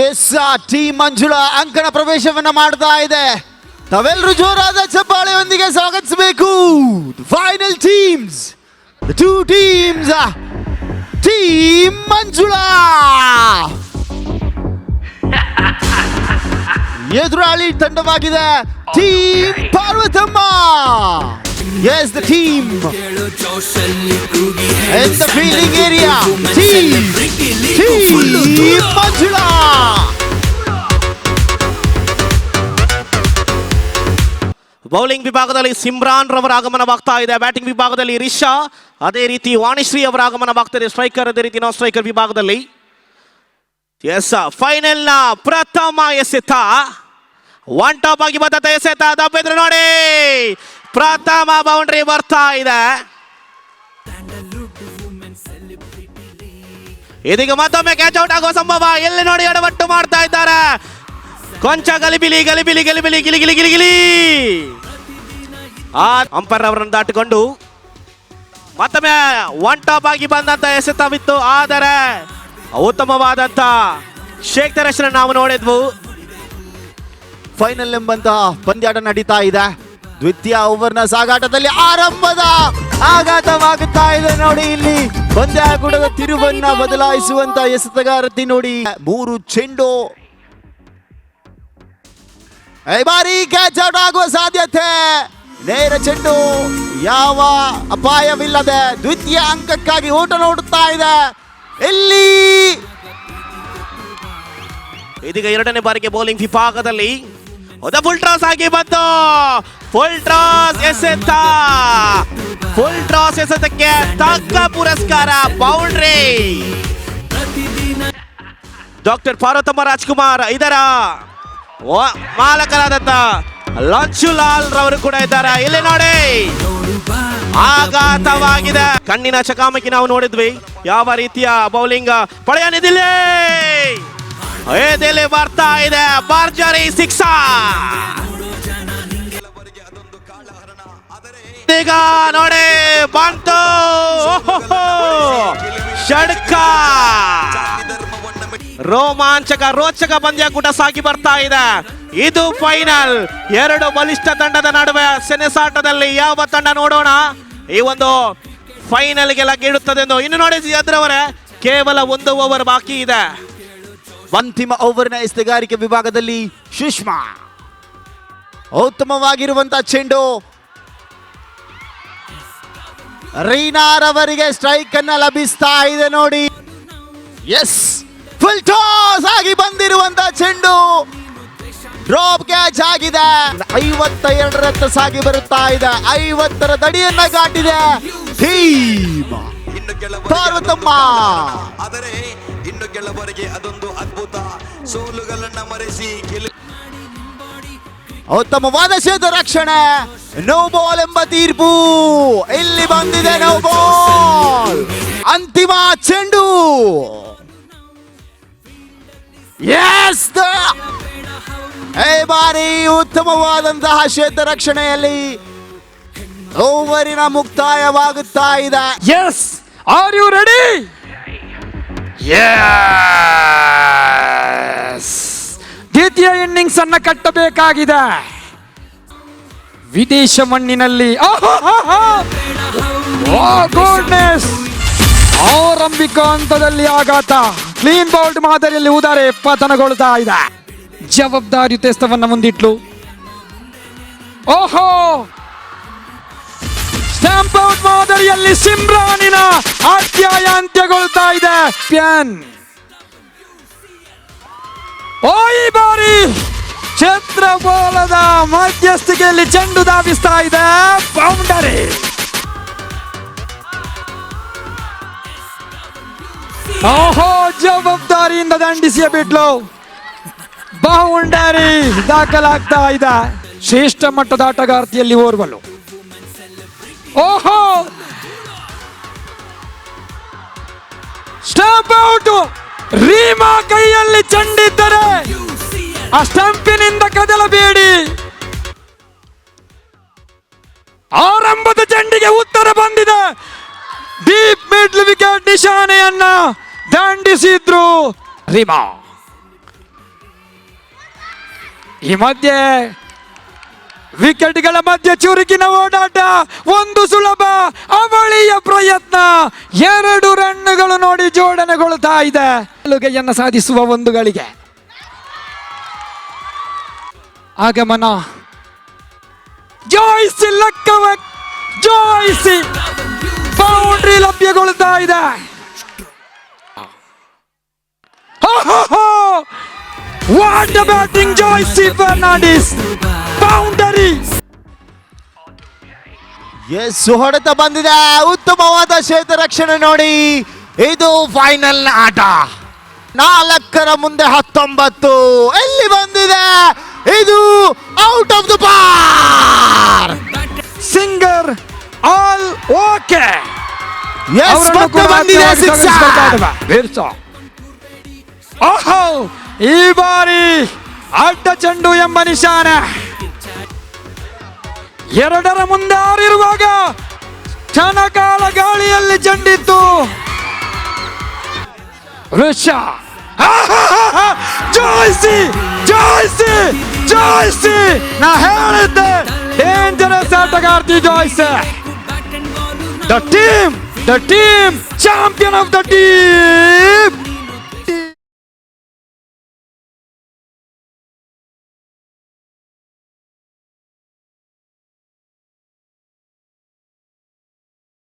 S team Manjula ಅಂಕಣ ಪ್ರವೇಶವನ್ನ ಮಾಡ್ತಾ ಇದೆ. ತಾವೆಲ್ಲರೂ ಜೋರಾದ ಚಪ್ಪಾಳೆಯೊಂದಿಗೆ ಸ್ವಾಗತಿಸಬೇಕು. Final teams, the two teams, team Manjula ಎದುರಾಳಿ ತಂಡವಾಗಿದೆ team Parvathamma. Yes, the team in the fielding area, team Manjula. Bowling ವಿಭಾಗದಲ್ಲಿ ಸಿಮ್ರಾನ್ ರವರ ಆಗಮನವಾಗ್ತಾ ಇದೆ. ಬ್ಯಾಟಿಂಗ್ ವಿಭಾಗದಲ್ಲಿ ರಿಷಾ, ಅದೇ ರೀತಿ ವಾಣಿಶ್ರೀ ಅವರ ಆಗಮನವಾಗ್ತದೆ. ಸ್ಟ್ರೈಕರ್ ಅದೇ ರೀತಿ ನಾನ್ ಸ್ಟ್ರೈಕರ್ ವಿಭಾಗದಲ್ಲಿ. ಎಸ್, ಫೈನಲ್ ನ ಪ್ರಥಮ ಎಸೆತ ಒನ್ ಟಾಪ್ ಆಗಿ ಬಂದಂತ ಎಸೆತ ದಬ್ಬಿದ್ರು ನೋಡಿ. ಪ್ರಥಮ ಬೌಂಡ್ರಿ ಬರ್ತಾ ಇದೆ. ಇದೀಗ ಮತ್ತೊಮ್ಮೆ ಕ್ಯಾಚ್ ಔಟ್ ಆಗುವ ಸಂಭವ. ಎಲ್ಲಿ ನೋಡಿ ಎಡವಟ್ಟು ಮಾಡ್ತಾ ಇದ್ದಾರೆ. ಕೊಂಚ ಗಲಿಬಿಲಿ ಗಲಿಬಿಲಿ ಗಲಿಬಿಲಿ ಗಿಲಿ ಗಿಲಿ ಗಿಲಿ ಗಿಲಿ. ಆ ಅಂಪೈರ್ ಅವರನ್ನು ದಾಟಿಕೊಂಡು ಮತ್ತೊಮ್ಮೆ ಒನ್ ಟಾಪ್ ಆಗಿ ಬಂದಂತ ಎಸೆತವಿತ್ತು. ಆದರೆ ಉತ್ತಮವಾದಂತ ಶೇಕ್ ದರ್ಶನ ನಾವು ನೋಡಿದ್ವು. ಫೈನಲ್ ಎಂಬಂತಹ ಪಂದ್ಯಾಟ ನಡೀತಾ ಇದೆ. ದ್ವಿತೀಯ ಓವರ್ನ ಸಾಗಾಟದಲ್ಲಿ ಆರಂಭದ ಆಘಾತವಾಗುತ್ತಾ ಇದೆ ನೋಡಿ. ಇಲ್ಲಿ ಪಂದ್ಯಾಕೂಟದ ತಿರುವನ್ನ ಬದಲಾಯಿಸುವಂತ ಎಸೆತಗಾರತಿ ನೋಡಿ. 3 ಚೆಂಡು ಈ ಬಾರಿ ಕ್ಯಾಚ್ ಔಟ್ ಆಗುವ ಸಾಧ್ಯತೆ. ನೇರ ಚೆಂಡು, ಯಾವ ಅಪಾಯವಿಲ್ಲದೆ ದ್ವಿತೀಯ ಅಂಕಕ್ಕಾಗಿ ಓಟ ನೋಡುತ್ತಾ ಇದೆ. ಇಲ್ಲಿ ಇದೀಗ ಎರಡನೇ ಬಾರಿಗೆ ಬೌಲಿಂಗ್ ವಿಭಾಗದಲ್ಲಿ ಫುಲ್ ಟಾಸ್ ಆಗಿ ಬಂತು. ಫುಲ್ ಟಾಸ್ ಎಸೆತ, ಫುಲ್ ಟಾಸ್ ಎಸೆತಕ್ಕೆ ತಕ್ಕ ಪುರಸ್ಕಾರ ಬೌಂಡ್ರಿ. ಡಾಕ್ಟರ್ ಪಾರ್ವತಮ್ಮ ರಾಜ್ಕುಮಾರ್ ಇದರ ಮಾಲಕರಾದಂತ ಲಂಚುಲಾಲ್ ರವರು ಕೂಡ ಇದ್ದಾರೆ. ಇಲ್ಲಿ ನೋಡಿ ಆಘಾತವಾಗಿದೆ. ಕಣ್ಣಿನ ಚಕಾಮಕಿ ನಾವು ನೋಡಿದ್ವಿ. ಯಾವ ರೀತಿಯ ಬೌಲಿಂಗ್ ಪಳೆಯನಿದಿಲ್ಲ ಎದೆಲೆ ಬರ್ತಾ ಇದೆ. ಭರ್ಜರಿ ಸಿಕ್ಸ. ಈಗ ನೋಡಿ ಬಂತು ಷಡ್ಕ. ರೋಮಾಂಚಕ ರೋಚಕ ಪಂದ್ಯಾಕೂಟ ಸಾಗಿ ಬರ್ತಾ ಇದೆ. ಇದು ಫೈನಲ್. ಎರಡು ಬಲಿಷ್ಠ ತಂಡದ ನಡುವೆ ಸೆಣಸಾಟದಲ್ಲಿ ಯಾವ ತಂಡ ನೋಡೋಣ ಈ ಒಂದು ಫೈನಲ್ಗೆ ಲಗ್ಗಿಡುತ್ತದೆ ಎಂದು. ಇನ್ನು ನೋಡಿ ಅದ್ರವರೇ ಕೇವಲ 1 ಓವರ್ ಬಾಕಿ ಇದೆ. ಅಂತಿಮ ಓವರ್ನ ಎಸೆತಗಾರಿಕೆ ವಿಭಾಗದಲ್ಲಿ ಸುಷ್ಮಾ ಉತ್ತಮವಾಗಿರುವಂತಹ ಚೆಂಡು. ರೀನಾರವರಿಗೆ ಸ್ಟ್ರೈಕ್ ಅನ್ನ ಲಭಿಸ್ತಾ ಇದೆ ನೋಡಿ. ಎಸ್, ಫುಲ್ ಟಾಸ್ ಆಗಿ ಬಂದಿರುವಂತಹ ಚೆಂಡು ಡ್ರಾಪ್ ಕ್ಯಾಚ್ ಆಗಿದೆ. 52ರತ್ತ ಸಾಗಿ ಬರುತ್ತಾ ಇದೆ. 50ರ ದಡಿಯನ್ನ ಗಾಟಿದೆ ಟೀಮ್ ಪಾರ್ವತಮ್ಮ. ಆದರೆ ಇನ್ನು ಕೆಲವರಿಗೆ ಅದೊಂದು ಅದ್ಭುತ. ಸೋಲುಗಳನ್ನ ಮರೆಸಿ ಉತ್ತಮವಾದ ಸೇತು ರಕ್ಷಣೆ. ನೋ ಬಾಲ್ ಎಂಬ ತೀರ್ಪು ಇಲ್ಲಿ ಬಂದಿದೆ. No ball. ಅಂತಿಮ ಚೆಂಡು. ಎಸ್, ಈ ಬಾರಿ ಉತ್ತಮವಾದಂತಹ ಕ್ಷೇತ್ರ ರಕ್ಷಣೆಯಲ್ಲಿ ಓವರಿನ ಮುಕ್ತಾಯವಾಗುತ್ತಾ ಇದೆ. Yes, are you ready? ದ್ವಿತೀಯ ಇನ್ನಿಂಗ್ಸ್ ಅನ್ನ ಕಟ್ಟಬೇಕಾಗಿದೆ. ವಿದೇಶ ಮಣ್ಣಿನಲ್ಲಿ ಆರಂಭಿಕ ಹಂತದಲ್ಲಿ ಆಘಾತ. ಕ್ಲೀನ್ ಬೌಲ್ಡ್ ಮಾದರಿಯಲ್ಲಿ ಉದಾರೆ ಪತನಗೊಳ್ತಾ ಇದೆ. ಜವಾಬ್ದಾರಿ ತೆಸ್ತವನ್ನ ಮುಂದಿಟ್ಲು. ಓಹೋ, ಸ್ಟ್ಯಾಂಪ್ ಔಟ್ ಮಾದರಿಯಲ್ಲಿ ಸಿಮ್ರಾನಿನ ಅಧ್ಯಾಯ ಅಂತ್ಯಗೊಳ್ತಾ ಇದೆ. ಪ್ಯಾನ್ ಈ ಬಾರಿ ಛತ್ರಗೋಲದ ಮಧ್ಯಸ್ಥಿಕೆಯಲ್ಲಿ ಚೆಂಡು ಧಾವಿಸ್ತಾ ಇದೆ. ಬೌಂಡರಿ. ಓಹೋ, ಜವಾಬ್ದಾರಿಯಿಂದ ದಂಡಿಸಿಯ ಬಿಟ್ಲು. ಬೌಂಡರಿ ದಾಖಲಾಗ್ತಾ ಇದೆ. ಶ್ರೇಷ್ಠ ಮಟ್ಟದ ಆಟಗಾರ್ತಿಯಲ್ಲಿ ಓರ್ವಲು. ಓಹೋ, ಸ್ಟಾಂಪ್ ಔಟ್. ರೀಮಾ ಕೈಯಲ್ಲಿ ಚೆಂಡಿದ್ದರೆ ಆ ಸ್ಟಂಪಿನಿಂದ ಕದಲಬೇಡಿ. ಆರಂಭದ ಚೆಂಡಿಗೆ ಉತ್ತರ ಬಂದಿದೆ. ಡೀಪ್ ಮಿಡ್ಲ್ ವಿಕೆಟ್ ನಿಶಾನೆಯನ್ನ ದಂಡಿಸಿದ್ರು ರೀಮಾ. ಈ ಮಧ್ಯೆ ವಿಕೆಟ್ಗಳ ಮಧ್ಯೆ ಚುರುಕಿನ ಓಡಾಟ, ಒಂದು ಸುಲಭ ಅವಳಿಯ ಪ್ರಯತ್ನ, 2 ರನ್ನುಗಳು ನೋಡಿ ಜೋಡಣೆಗೊಳ್ತಾ ಇದೆ. ಗೆಲುವನ್ನು ಸಾಧಿಸುವ ಒಂದು ಗಳಿಗೆ ಆಗಮನ. ಜಾಯ್ಸಿ ಲಕ್ಕವ, ಜಾಯ್ಸಿ ಬೌಂಡ್ರಿ ಲಭ್ಯಗೊಳ್ತಾ ಇದೆ. What batting Joicy Fernandes, boundary. Yes, ಹೊಡೆತ ಬಂದಿದೆ, ಉತ್ತಮವಾದ ಕ್ಷೇತ್ರ ರಕ್ಷಣೆ ನೋಡಿ. ಇದು ಫೈನಲ್ ಆಟ. 4 ಮುಂದೆ 19 ಎಲ್ಲಿ ಬಂದಿದೆ, ಇದು ಔಟ್ ಆಫ್ ದ ಪಾರ್. Singer all okay. ಎಸ್, ಮತ್ತೆ ಬಂದಿದೆ ಸಿಕ್ಸರ್. ಓಹೋ, ಈ ಬಾರಿ ಅಡ್ಡ ಚೆಂಡು ಎಂಬ ನಿಶಾನೆ. 2 ಮುಂದೆ 6 ಇರುವಾಗ ಕ್ಷಣಕಾಲ ಗಾಳಿಯಲ್ಲಿ ಚೆಂಡಿತ್ತು. ಋಷಾ, ಜಾಯ್ಸಿ ಜಾಯ್ಸಿ ಜಾಯ್ಸಿ, ನಾ ಹೇಳಿದ್ದೆ ಡೇಂಜರಸ್ ಆಟಗಾರ್ತಿ Joicy. The team champion of the team